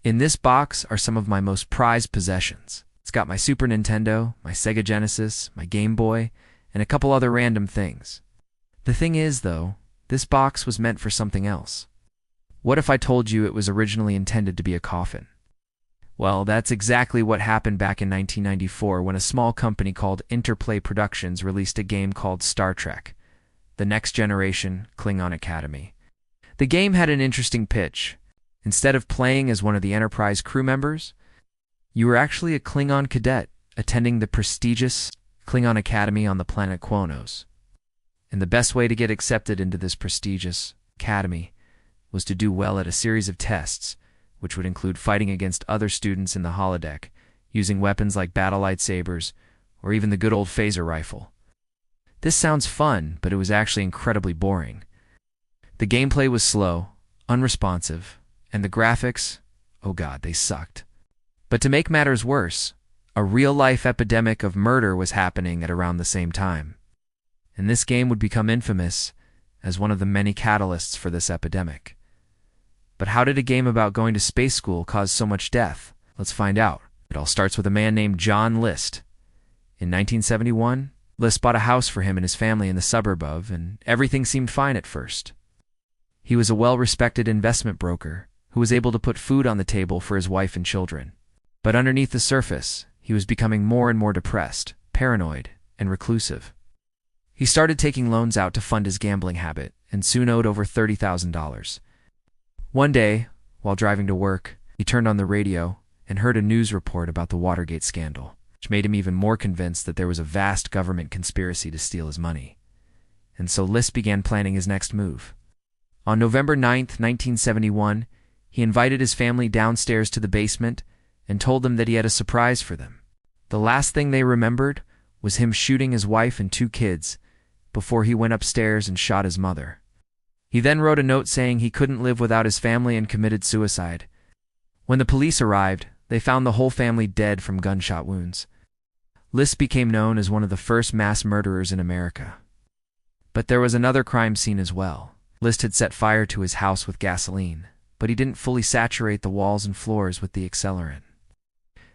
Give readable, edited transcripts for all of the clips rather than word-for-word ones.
In this box are some of my most prized possessions. It's got my Super Nintendo, my Sega Genesis, my Game Boy, and a couple other random things. The thing is, though, this box was meant for something else. What if I told you it was originally intended to be a coffin? Well, that's exactly what happened back in 1994 when a small company called Interplay Productions released a game called Star Trek: The Next Generation Klingon Academy. The game had an interesting pitch. Instead of playing as one of the Enterprise crew members, you were actually a Klingon cadet attending the prestigious Klingon Academy on the planet Kronos. And the best way to get accepted into this prestigious academy was to do well at a series of tests, which would include fighting against other students in the holodeck, using weapons like battle lightsabers, or even the good old phaser rifle. This sounds fun, but it was actually incredibly boring. The gameplay was slow, unresponsive, and the graphics, oh god, they sucked. But to make matters worse, a real-life epidemic of murder was happening at around the same time. And this game would become infamous as one of the many catalysts for this epidemic. But how did a game about going to space school cause so much death? Let's find out. It all starts with a man named John List. In 1971, List bought a house for him and his family in the suburb of, and everything seemed fine at first. He was a well-respected investment broker who was able to put food on the table for his wife and children. But underneath the surface, he was becoming more and more depressed, paranoid, and reclusive. He started taking loans out to fund his gambling habit, and soon owed over $30,000. One day, while driving to work, he turned on the radio and heard a news report about the Watergate scandal, which made him even more convinced that there was a vast government conspiracy to steal his money. And so List began planning his next move. On November 9th, 1971, he invited his family downstairs to the basement and told them that he had a surprise for them. The last thing they remembered was him shooting his wife and 2 kids before he went upstairs and shot his mother. He then wrote a note saying he couldn't live without his family and committed suicide. When the police arrived, they found the whole family dead from gunshot wounds. List became known as one of the first mass murderers in America. But there was another crime scene as well. List had set fire to his house with gasoline, but he didn't fully saturate the walls and floors with the accelerant.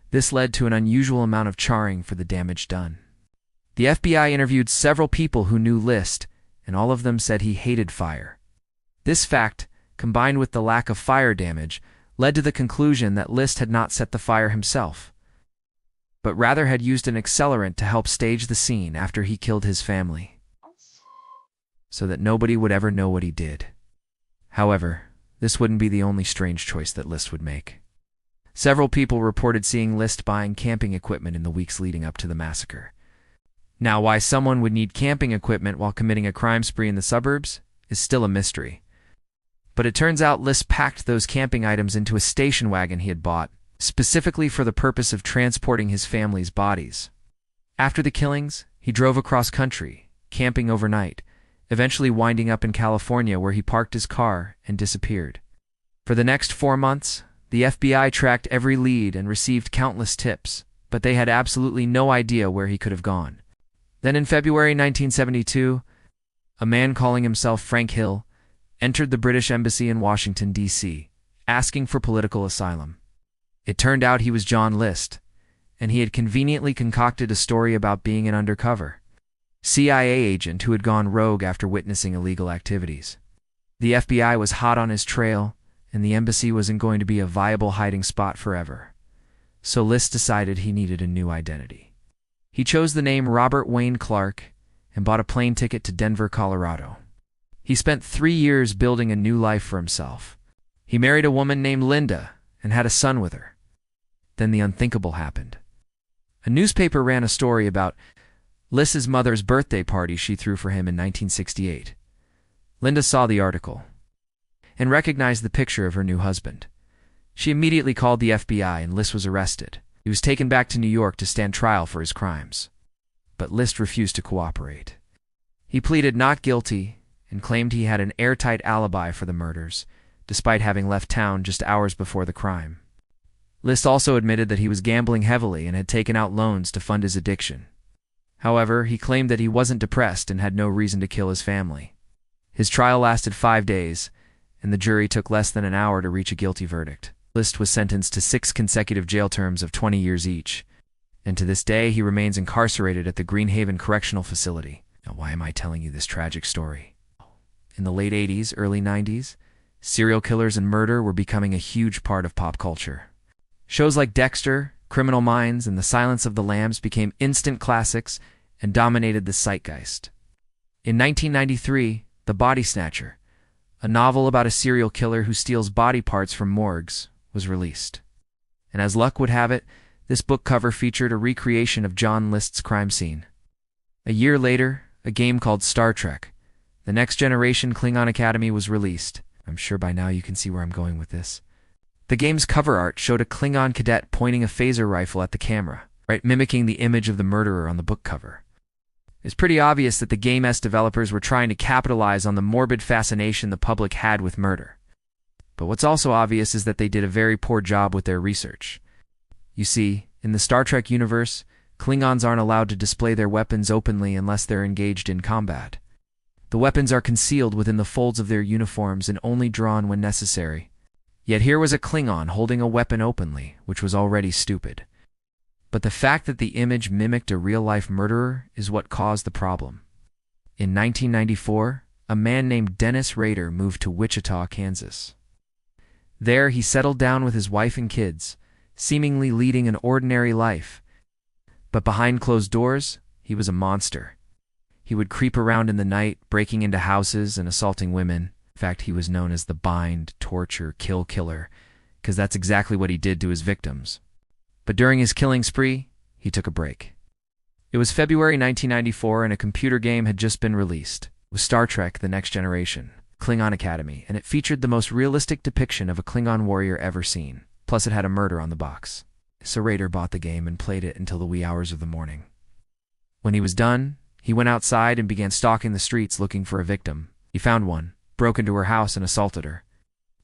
This led to an unusual amount of charring for the damage done. The FBI interviewed several people who knew List, and all of them said he hated fire. This fact, combined with the lack of fire damage, led to the conclusion that List had not set the fire himself, but rather had used an accelerant to help stage the scene after he killed his family, so that nobody would ever know what he did. However, this wouldn't be the only strange choice that List would make. Several people reported seeing List buying camping equipment in the weeks leading up to the massacre. Now, why someone would need camping equipment while committing a crime spree in the suburbs is still a mystery. But it turns out List packed those camping items into a station wagon he had bought, specifically for the purpose of transporting his family's bodies. After the killings, he drove across country, camping overnight, eventually winding up in California where he parked his car and disappeared. For the next 4 months, the FBI tracked every lead and received countless tips, but they had absolutely no idea where he could have gone. Then in February 1972, a man calling himself Frank Hill entered the British Embassy in Washington, D.C., asking for political asylum. It turned out he was John List, and he had conveniently concocted a story about being an undercover CIA agent who had gone rogue after witnessing illegal activities. The FBI was hot on his trail, and the embassy wasn't going to be a viable hiding spot forever. So List decided he needed a new identity. He chose the name Robert Wayne Clark and bought a plane ticket to Denver, Colorado. He spent 3 years building a new life for himself. He married a woman named Linda and had a son with her. Then the unthinkable happened. A newspaper ran a story about List's mother's birthday party she threw for him in 1968. Linda saw the article and recognized the picture of her new husband. She immediately called the FBI and List was arrested. He was taken back to New York to stand trial for his crimes. But List refused to cooperate. He pleaded not guilty and claimed he had an airtight alibi for the murders, despite having left town just hours before the crime. List also admitted that he was gambling heavily and had taken out loans to fund his addiction. However, he claimed that he wasn't depressed and had no reason to kill his family. His trial lasted 5 days, and the jury took less than an hour to reach a guilty verdict. List was sentenced to 6 consecutive jail terms of 20 years each, and to this day he remains incarcerated at the Greenhaven Correctional Facility. Now, why am I telling you this tragic story? In the late 80s, early 90s, serial killers and murder were becoming a huge part of pop culture. Shows like Dexter, Criminal Minds, and The Silence of the Lambs became instant classics and dominated the zeitgeist. In 1993, The Body Snatcher, a novel about a serial killer who steals body parts from morgues, was released. And as luck would have it, this book cover featured a recreation of John List's crime scene. A year later, a game called Star Trek: The Next Generation Klingon Academy was released. I'm sure by now you can see where I'm going with this. The game's cover art showed a Klingon cadet pointing a phaser rifle at the camera, right, mimicking the image of the murderer on the book cover. It's pretty obvious that the game's developers were trying to capitalize on the morbid fascination the public had with murder. But what's also obvious is that they did a very poor job with their research. You see, in the Star Trek universe, Klingons aren't allowed to display their weapons openly unless they're engaged in combat. The weapons are concealed within the folds of their uniforms and only drawn when necessary. Yet here was a Klingon holding a weapon openly, which was already stupid. But the fact that the image mimicked a real-life murderer is what caused the problem. In 1994, a man named Dennis Rader moved to Wichita, Kansas. There, he settled down with his wife and kids, seemingly leading an ordinary life. But behind closed doors, he was a monster. He would creep around in the night, breaking into houses and assaulting women. In fact, he was known as the bind, torture, kill killer, because that's exactly what he did to his victims. But during his killing spree, he took a break. It was February 1994 and a computer game had just been released. It was Star Trek: The Next Generation, Klingon Academy, and it featured the most realistic depiction of a Klingon warrior ever seen. Plus it had a murder on the box. So Rader bought the game and played it until the wee hours of the morning. When he was done, he went outside and began stalking the streets looking for a victim. He found one, broke into her house and assaulted her.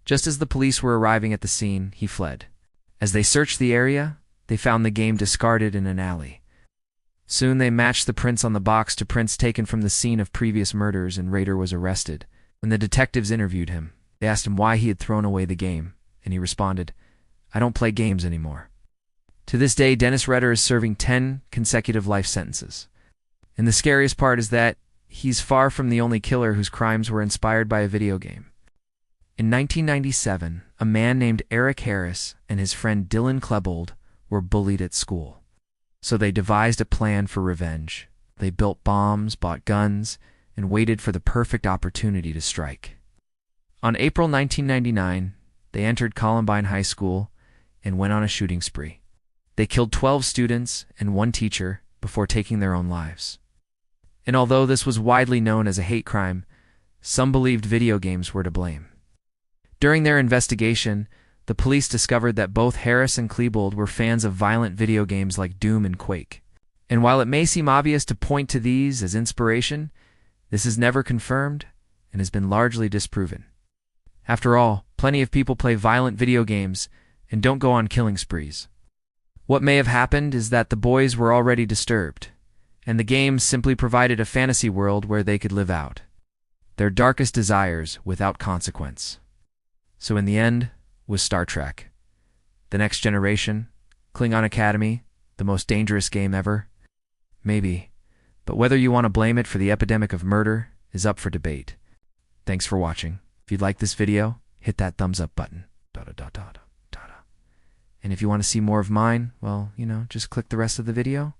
Just as the police were arriving at the scene, he fled. As they searched the area, they found the game discarded in an alley. Soon they matched the prints on the box to prints taken from the scene of previous murders, and Rader was arrested. When the detectives interviewed him, they asked him why he had thrown away the game, and he responded, "I don't play games anymore." To this day, Dennis Rader is serving 10 consecutive life sentences. And the scariest part is that he's far from the only killer whose crimes were inspired by a video game. In 1997, a man named Eric Harris and his friend Dylan Klebold were bullied at school. So they devised a plan for revenge. They built bombs, bought guns, and waited for the perfect opportunity to strike. On April 1999, they entered Columbine High School and went on a shooting spree. They killed 12 students and 1 teacher before taking their own lives. And although this was widely known as a hate crime, some believed video games were to blame. During their investigation, the police discovered that both Harris and Klebold were fans of violent video games like Doom and Quake. And while it may seem obvious to point to these as inspiration, this is never confirmed and has been largely disproven. After all, plenty of people play violent video games and don't go on killing sprees. What may have happened is that the boys were already disturbed, and the games simply provided a fantasy world where they could live out their darkest desires without consequence. So in the end was Star Trek: The Next Generation, Klingon Academy, the most dangerous game ever? Maybe, but whether you want to blame it for the epidemic of murder is up for debate. Thanks for watching. If you'd like this video, hit that thumbs up button. And if you want to see more of mine, well, just click the rest of the video.